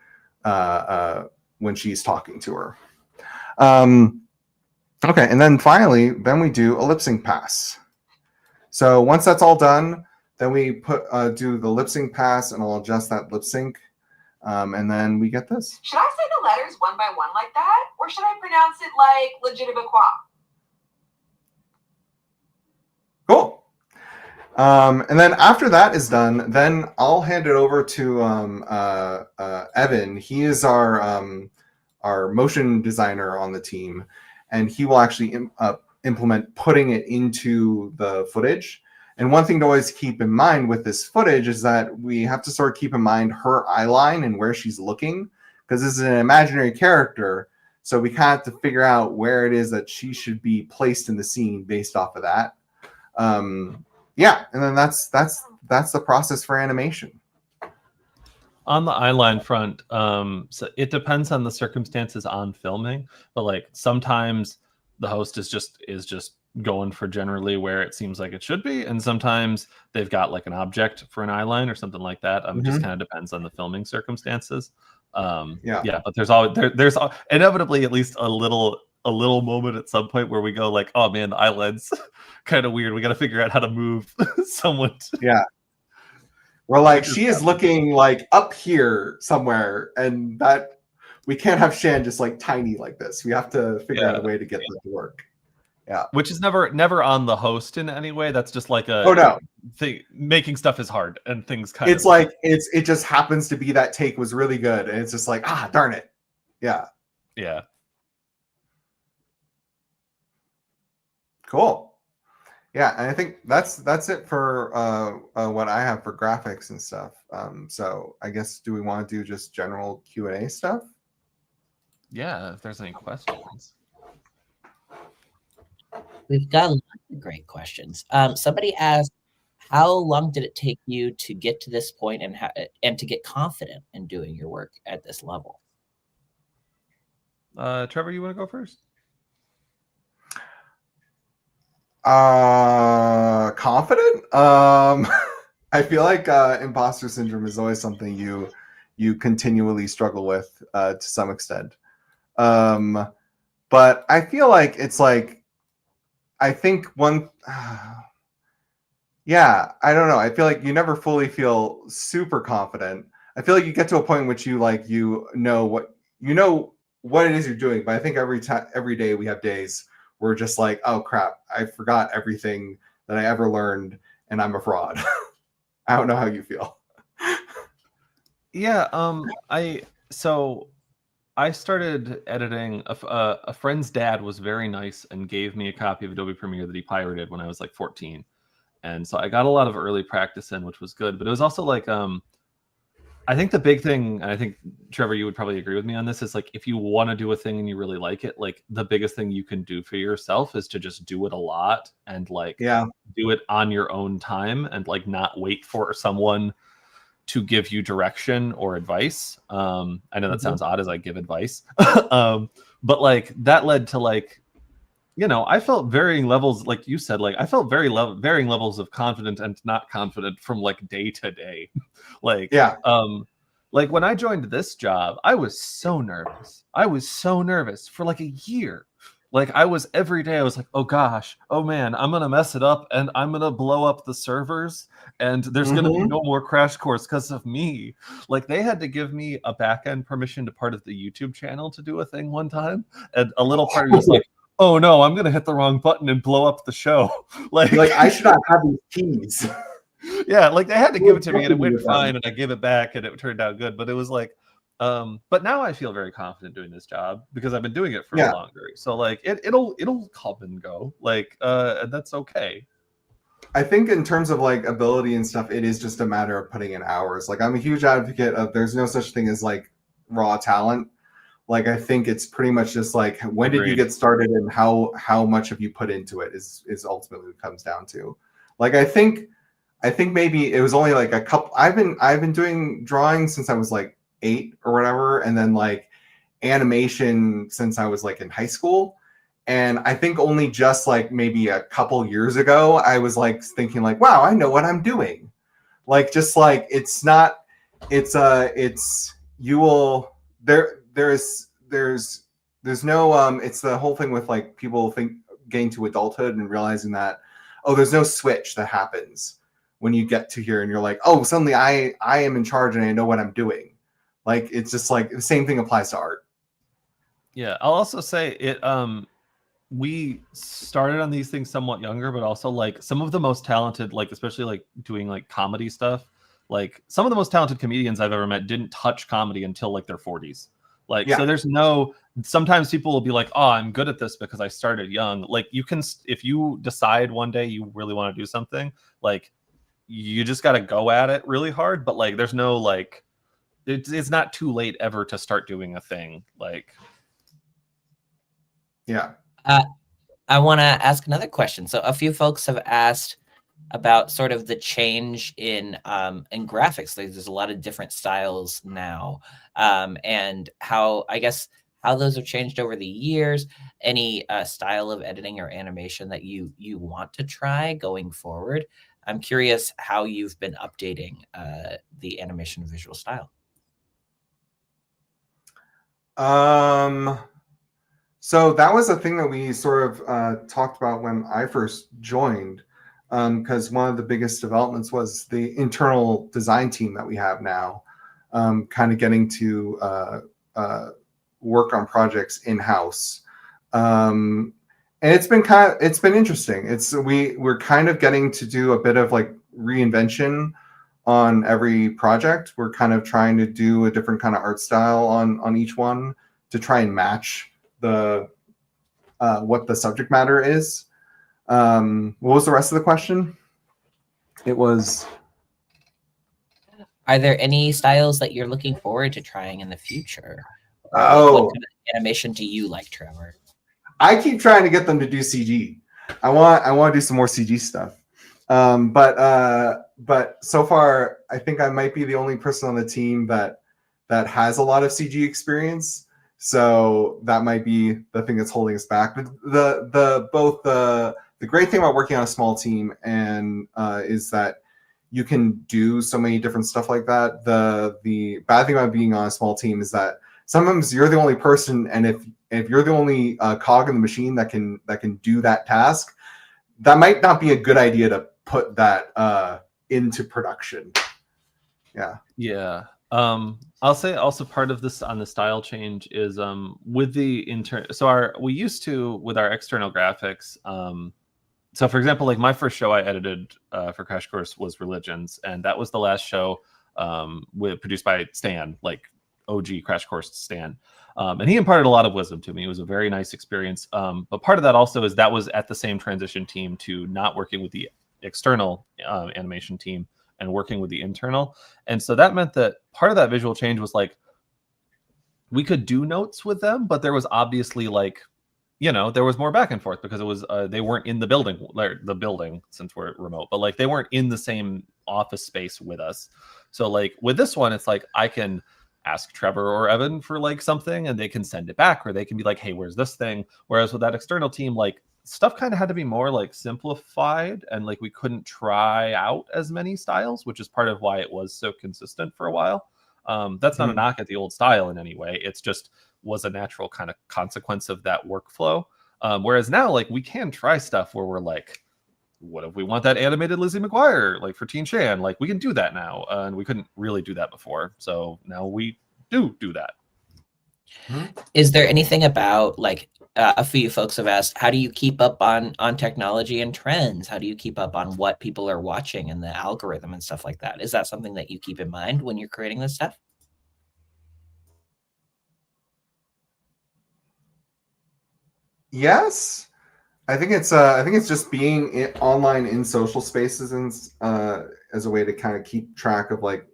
when she's talking to her. Okay, and then finally, then we do a lip sync pass. So once that's all done, then we do the lip sync pass, and I'll adjust that lip sync, and then we get this. Should I say the letters one by one like that, or should I pronounce it like legitimate? Cool. And then after that is done, then I'll hand it over to Evan. He is our motion designer on the team, and he will actually implement putting it into the footage. And one thing to always keep in mind with this footage is that we have to sort of keep in mind her eye line and where she's looking, because this is an imaginary character. So we kind of have to figure out where it is that she should be placed in the scene based off of that. Yeah, and then that's the process for animation. On the eyeline front, so it depends on the circumstances on filming, but like sometimes the host is just going for generally where it seems like it should be, and sometimes they've got like an object for an eyeline or something like that. It just kind of depends on the filming circumstances. Yeah, but there's inevitably at least a little moment at some point where we go like, oh man, the eyeline's kind of weird. We got to figure out how to move someone. Yeah. We're like, she is looking like up here somewhere, and that we can't have Shan just like tiny like this. We have to figure out a way to get that to work. Yeah. Which is never on the host in any way. That's just like thing. Making stuff is hard, and things kind of like it just happens to be that take was really good, and it's just like, darn it. Yeah. Yeah. Cool. Yeah, and I think that's it for what I have for graphics and stuff. So I guess, do we want to do just general Q&A stuff? Yeah, if there's any questions. We've got lots of great questions. Somebody asked, how long did it take you to get to this point and to get confident in doing your work at this level? Trevor, you want to go first? Confident? I feel like imposter syndrome is always something you continually struggle with to some extent. But I feel like it's like, I think yeah, I don't know. I feel like you never fully feel super confident. I feel like you get to a point in which you know what it is you're doing. But I think every day we have days where we're just like, oh crap, I forgot everything that I ever learned, and I'm a fraud. I don't know how you feel. Yeah, I started editing. A friend's dad was very nice and gave me a copy of Adobe Premiere that he pirated when I was like 14. And so I got a lot of early practice in, which was good. But it was also like, I think the big thing, and I think, Trevor, you would probably agree with me on this, is like, if you want to do a thing and you really like it, like the biggest thing you can do for yourself is to just do it a lot and like do it on your own time and like not wait for someone to give you direction or advice. I know that sounds odd as I give advice, but like that led to like, you know, I felt varying levels, like you said, like I felt varying levels of confident and not confident from like day to day. Like, like when I joined this job, I was so nervous. I was so nervous for like a year. Like I was every day, I was like, oh gosh, oh man, I'm going to mess it up and I'm going to blow up the servers and there's going to be no more Crash Course because of me. Like they had to give me a back-end permission to part of the YouTube channel to do a thing one time. And a little part of me was like, oh no, I'm going to hit the wrong button and blow up the show. Like I should not have these keys. Yeah, like they had to give it to me and it went fine and I gave it back and it turned out good. But it was like, but now I feel very confident doing this job because I've been doing it for longer. So like it'll come and go, like and that's okay. I think in terms of like ability and stuff, it is just a matter of putting in hours. Like I'm a huge advocate of there's no such thing as like raw talent. Like I think it's pretty much just like when did you get started and how much have you put into it is ultimately what it comes down to. Like I think maybe it was only like a couple. I've been doing drawing since I was like 8 or whatever, and then like animation since I was like in high school. And I think only just like maybe a couple years ago, I was like thinking like, wow, I know what I'm doing. Like just like there's no it's the whole thing with like people getting to adulthood and realizing that, oh, there's no switch that happens when you get to here and you're like, oh, suddenly I am in charge and I know what I'm doing. Like it's just like the same thing applies to art. Yeah, I'll also say it we started on these things somewhat younger, but also like some of the most talented, like especially like doing like comedy stuff, like some of the most talented comedians I've ever met didn't touch comedy until like their 40s. Like, so there's sometimes people will be like, oh, I'm good at this because I started young. Like you can, if you decide one day you really want to do something, like you just got to go at it really hard. But like, there's no like, it's not too late ever to start doing a thing. Like, I want to ask another question. So a few folks have asked about sort of the change in graphics. There's a lot of different styles now, and how those have changed over the years. Any style of editing or animation that you want to try going forward? I'm curious how you've been updating the animation visual style. So that was a thing that we sort of talked about when I first joined, because one of the biggest developments was the internal design team that we have now, kind of getting to work on projects in-house. And it's been interesting. We're kind of getting to do a bit of like reinvention on every project. We're kind of trying to do a different kind of art style on each one to try and match the what the subject matter is. What was the rest of the question? It was, are there any styles that you're looking forward to trying in the future? What kind of animation do you like, Trevor? I keep trying to get them to do CG. I want to do some more CG stuff. But so far I think I might be the only person on the team that has a lot of CG experience. So that might be the thing that's holding us back. But the great thing about working on a small team and is that you can do so many different stuff like that. The bad thing about being on a small team is that sometimes you're the only person, and if you're the only cog in the machine that can do that task, that might not be a good idea to put that into production. Yeah. I'll say also part of this on the style change is with the we used to with our external graphics. So for example, like my first show I edited for Crash Course was Religions, and that was the last show produced by Stan, like OG Crash Course Stan. And he imparted a lot of wisdom to me. It was a very nice experience. But part of that also is that was at the same transition team to not working with the external animation team and working with the internal. And so that meant that part of that visual change was like, we could do notes with them, but there was obviously like, there was more back and forth because it was, they weren't in the building since we're remote, but like they weren't in the same office space with us. So like with this one, it's like I can ask Trevor or Evan for like something and they can send it back, or they can be like, hey, where's this thing? Whereas with that external team, like stuff kind of had to be more like simplified, and like we couldn't try out as many styles, which is part of why it was so consistent for a while. That's not a knock at the old style in any way. It's just was a natural kind of consequence of that workflow. Whereas now, like we can try stuff where we're like, what if we want that animated Lizzie McGuire, like for Teen Shan? Like we can do that now, and we couldn't really do that before. So now we do that. Is there anything about like a few folks have asked, how do you keep up on technology and trends? How do you keep up on what people are watching and the algorithm and stuff like that? Is that something that you keep in mind when you're creating this stuff? Yes. I think it's just being online in social spaces and as a way to kind of keep track of like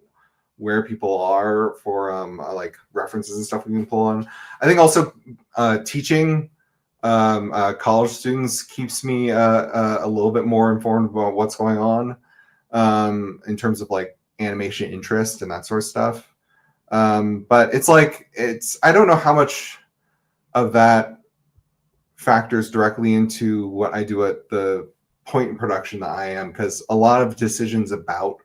where people are for like references and stuff we can pull on. I think also teaching college students keeps me a little bit more informed about what's going on in terms of like animation interest and that sort of stuff. But it's like I don't know how much of that factors directly into what I do at the point in production that I am, because a lot of decisions about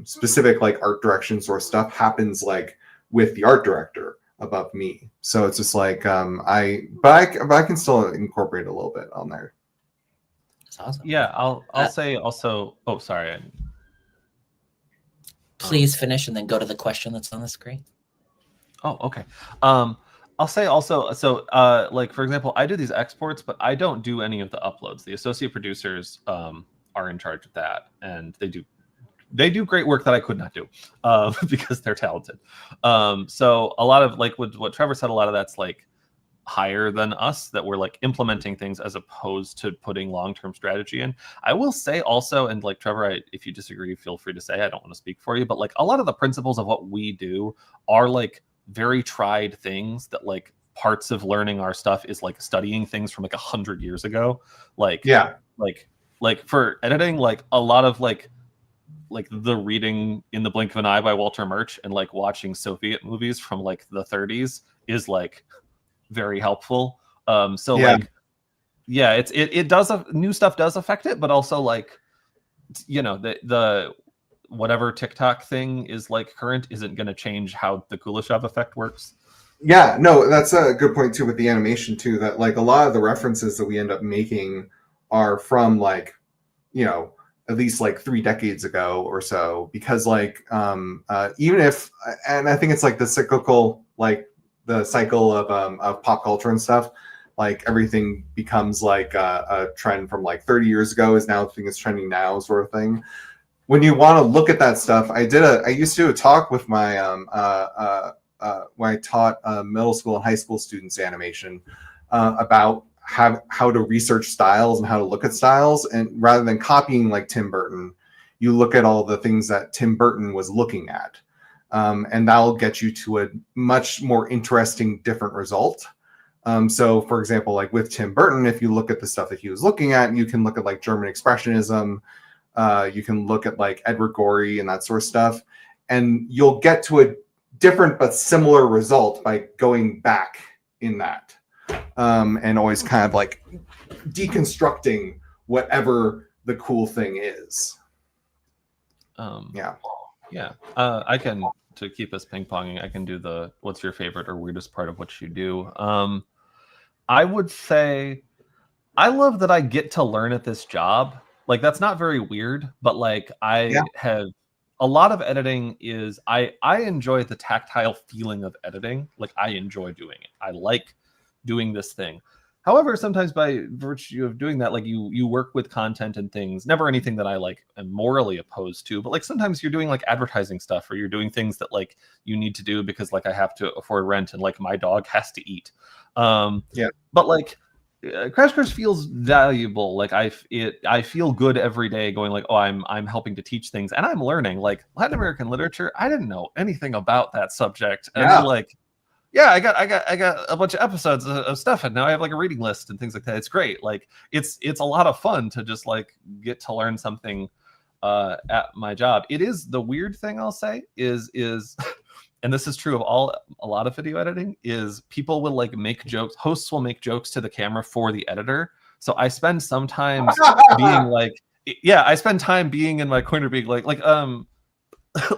specific like art directions or stuff happens like with the art director above me. So it's just like I can still incorporate a little bit on there. That's awesome. Yeah, I'll say also. Oh, sorry. Please finish and then go to the question that's on the screen. Oh, okay. I'll say also, so like for example, I do these exports, but I don't do any of the uploads. The associate producers are in charge of that, and they do great work that I could not do because they're talented. So a lot of like what Trevor said, a lot of that's like higher than us, that we're like implementing things as opposed to putting long-term strategy in. I will say also, and like Trevor, if you disagree, feel free to say, I don't want to speak for you, but like a lot of the principles of what we do are like very tried things that like parts of learning our stuff is like studying things from like 100 years ago. Like, yeah, like for editing, like a lot of like the reading In the Blink of an Eye by Walter Murch and like watching Soviet movies from like the 30s is like very helpful. So yeah. Like, yeah, it does, new stuff does affect it, but also like, you know, the whatever TikTok thing is like current isn't going to change how the Kuleshov effect works. Yeah, no, that's a good point too with the animation too, that like a lot of the references that we end up making are from like, you know, at least like 3 decades ago or so, because like even if, and I think it's like the cyclical, like the cycle of pop culture and stuff, like everything becomes like a trend from like 30 years ago is now the thing is trending now sort of thing. When you want to look at that stuff, I used to do a talk with my when I taught middle school and high school students animation about how to research styles and how to look at styles, and rather than copying like Tim Burton, you look at all the things that Tim Burton was looking at, and that'll get you to a much more interesting, different result. So, for example, like with Tim Burton, if you look at the stuff that he was looking at, you can look at like German Expressionism. You can look at like Edward Gorey and that sort of stuff, and you'll get to a different but similar result by going back in that, and always kind of like deconstructing whatever the cool thing is. Yeah. I can, to keep us ping-ponging, I can do the what's your favorite or weirdest part of what you do. I would say I love that I get to learn at this job. Like, that's not very weird, but like have a lot of editing is I enjoy the tactile feeling of editing. Like, I enjoy doing it. I like doing this thing. However, sometimes by virtue of doing that, like you work with content and things, never anything that I like am morally opposed to, but like sometimes you're doing like advertising stuff, or you're doing things that like you need to do because like I have to afford rent and like my dog has to eat. But like Crash Course feels valuable. Like I feel good every day going like, oh, I'm helping to teach things and I'm learning. Like Latin American literature, I didn't know anything about that subject. And then like, yeah, I got a bunch of episodes of stuff, and now I have like a reading list and things like that. It's great. Like it's a lot of fun to just like get to learn something at my job. It is the weird thing I'll say is and this is true of a lot of video editing, is people will like make jokes. Hosts will make jokes to the camera for the editor. So I spend sometimes being like, yeah, I spend time being in my corner being like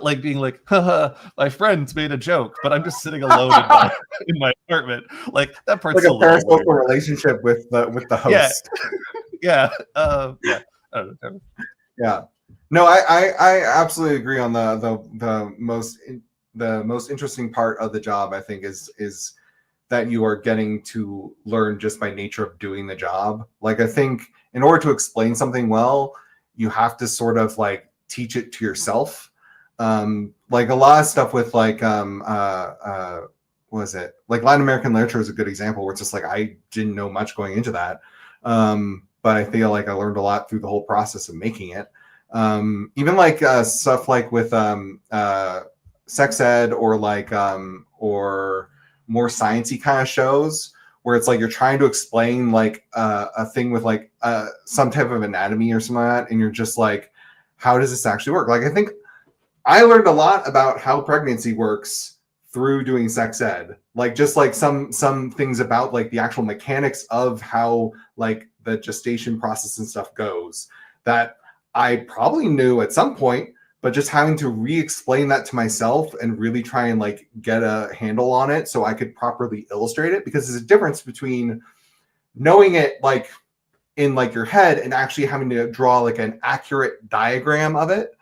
like being like, haha, my friends made a joke, but I'm just sitting alone in my apartment. Like that part's like a parasocial relationship with the host. Yeah. Yeah. I don't know. Yeah. No, I absolutely agree on the most interesting part of the job, I think, is that you are getting to learn just by nature of doing the job. Like, I think in order to explain something well, you have to sort of like teach it to yourself. Like a lot of stuff with like what was it? Like Latin American literature is a good example where it's just like I didn't know much going into that. But I feel like I learned a lot through the whole process of making it. Even like stuff like with sex ed or like or more sciencey kind of shows where it's like you're trying to explain like a thing with like some type of anatomy or something like that, and you're just like, how does this actually work? Like I think I learned a lot about how pregnancy works through doing sex ed. Like just like some things about like the actual mechanics of how like the gestation process and stuff goes that I probably knew at some point, but just having to re-explain that to myself and really try and like get a handle on it so I could properly illustrate it, because there's a difference between knowing it like in like your head and actually having to draw like an accurate diagram of it.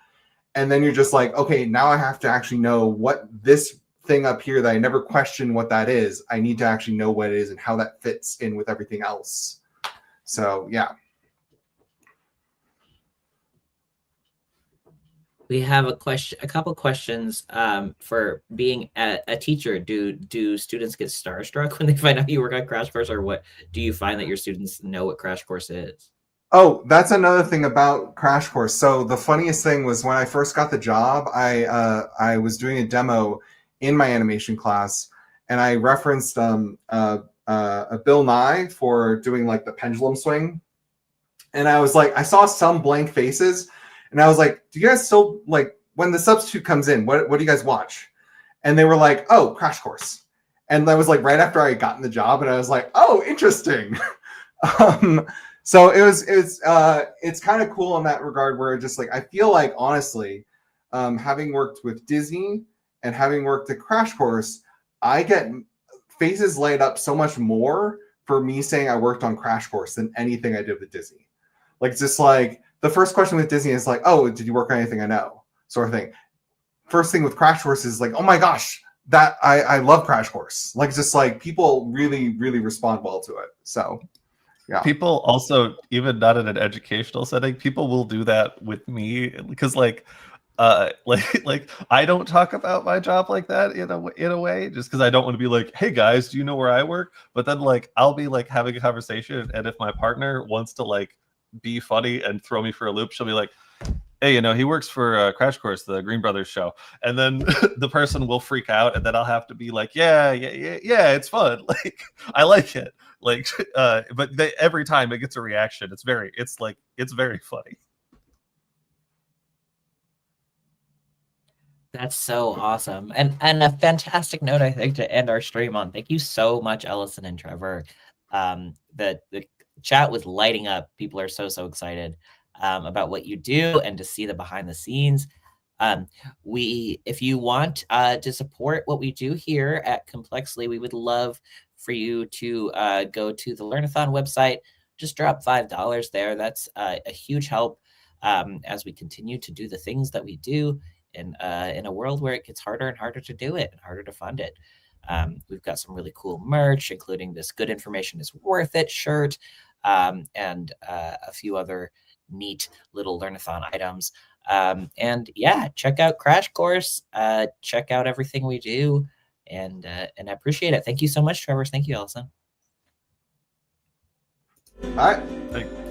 And then you're just like, okay, now I have to actually know what this thing up here that I never questioned what that is. I need to actually know what it is and how that fits in with everything else. So, yeah. We have a couple questions for being a teacher. Do students get starstruck when they find out you work on Crash Course, or what? Do you find that your students know what Crash Course is? Oh, that's another thing about Crash Course. So the funniest thing was when I first got the job, I was doing a demo in my animation class, and I referenced Bill Nye for doing like the pendulum swing, and I was like, I saw some blank faces, and I was like, do you guys still like when the substitute comes in? What do you guys watch? And they were like, oh, Crash Course, and that was like right after I had gotten the job, and I was like, oh, interesting. So it's kind of cool in that regard where just like I feel like honestly, having worked with Disney and having worked at Crash Course, I get faces light up so much more for me saying I worked on Crash Course than anything I did with Disney. Like it's just like the first question with Disney is like, oh, did you work on anything I know? Sort of thing. First thing with Crash Course is like, oh my gosh, that I love Crash Course. Like just like people really, really respond well to it. So yeah. People also, even not in an educational setting, people will do that with me because like I don't talk about my job like that in a way, just because I don't want to be like, hey guys, do you know where I work? But then like I'll be like having a conversation, and if my partner wants to like be funny and throw me for a loop, she'll be like, hey, he works for Crash Course, the Green Brothers show, and then the person will freak out, and then I'll have to be like, yeah, it's fun, like I like it. Like, but every time it gets a reaction. It's very funny. That's so awesome, and a fantastic note, I think, to end our stream on. Thank you so much, Ellison and Trevor. The chat was lighting up. People are so excited about what you do and to see the behind the scenes. If you want to support what we do here at Complexly, we would love for you to go to the Learnathon website. Just drop $5 there. That's a huge help as we continue to do the things that we do in a world where it gets harder and harder to do it and harder to fund it. We've got some really cool merch, including this Good Information is Worth It shirt and a few other neat little Learnathon items. And yeah, check out Crash Course, check out everything we do, and I appreciate it. Thank you so much, Trevor. Thank you, Ellison. All right.